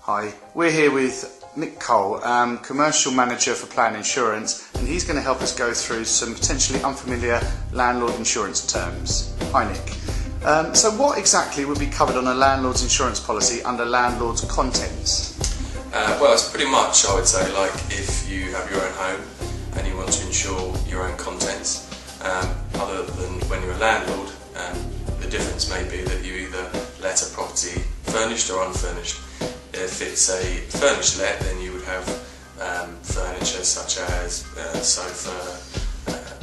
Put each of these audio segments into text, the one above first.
Hi, we're here with Nick Cole, Commercial Manager for Plan Insurance, and he's going to help us go through some potentially unfamiliar landlord insurance terms. Hi Nick. So what exactly would be covered on a landlord's insurance policy under landlord's contents? Well, it's pretty much, I would say, like if you have your own home and you want to insure your own contents, other than when you're a landlord, the difference may be that you either let a property furnished or unfurnished. If it's a furnished let, then you would have furniture such as sofa,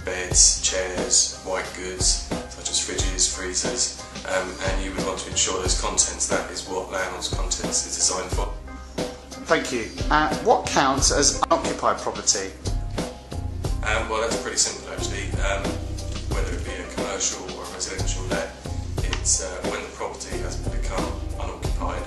beds, chairs, white goods such as fridges, freezers, and you would want to insure those contents. That is what landlord's contents is designed for. Thank you. What counts as unoccupied property? Well, that's pretty simple actually. Whether it be a commercial or a residential let, it's when the property has become unoccupied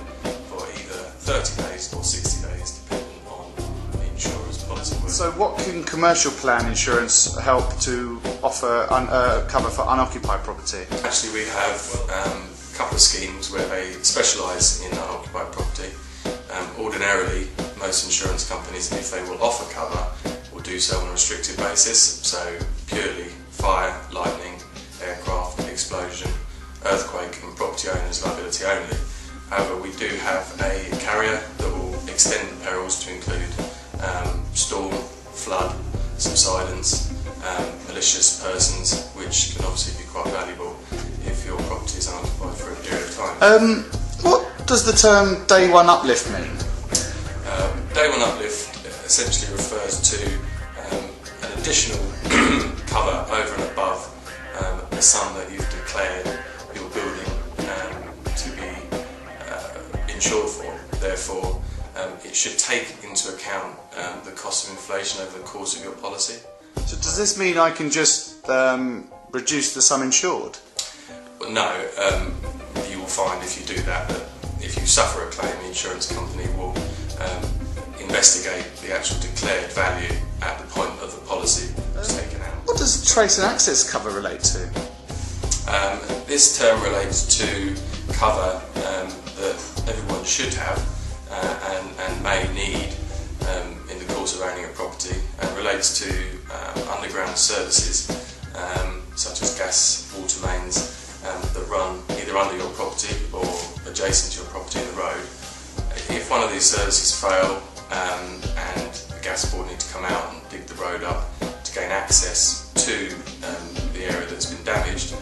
for either 30 days or 60 days, depending on the insurer's policy. So what can commercial plan insurance help to offer cover for unoccupied property? Actually, we have a couple of schemes where they specialise in unoccupied property. Ordinarily, most insurance companies, if they will offer cover, will do so on a restricted basis, so purely fire, lightning, aircraft, explosion, earthquake and property owners liability only. However, we do have a carrier that will extend the perils to include storm, flood, subsidence, malicious persons, which can obviously be quite valuable if your property is unoccupied for a period of time. What does the term day one uplift mean? Day one uplift essentially refers to an additional cover over and above the sum that you've declared your building to be insured for. Therefore, it should take into account the cost of inflation over the course of your policy. So does this mean I can just reduce the sum insured? Well, no, you will find if you do that if you suffer a claim, the insurance company will investigate the actual declared value at the point of the policy was taken out. What does trace and access cover relate to? This term relates to cover that everyone should have and may need in the course of owning a property, and relates to underground services such as gas, water mains that run either under your property or adjacent to your property in the road. If one of these services fail and the gas board need to come out and dig the road up to gain access to the area that's been damaged,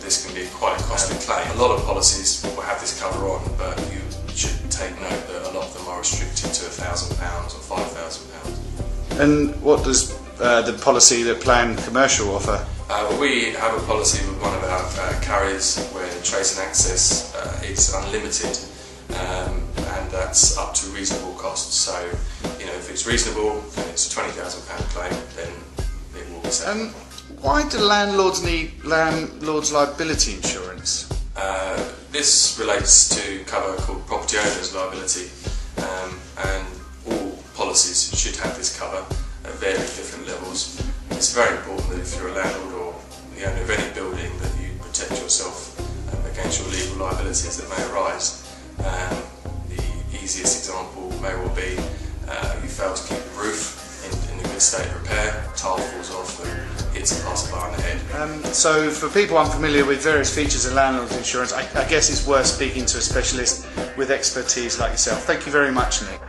this can be quite a costly claim. A lot of policies will have this cover on, but you should take note that a lot of them are restricted to £1,000 or £5,000. And what does the policy that Plan Commercial offer? We have a policy with one of our carriers where trace and access is unlimited, and that's up to reasonable costs. So, you know, if it's reasonable and it's a £20,000 claim, then it will be safe. Why do landlords need landlord's liability insurance? This relates to cover called property owners liability, and all policies should have this cover at various different levels. It's very important that if you're a landlord or the owner of any building that you protect yourself against your legal liabilities that may arise. The easiest example may well be you fail to keep the roof in a good state of repair, tile falls off and hits a passerby on the head. So for people unfamiliar with various features of landlord's insurance, I guess it's worth speaking to a specialist with expertise like yourself. Thank you very much, Nick.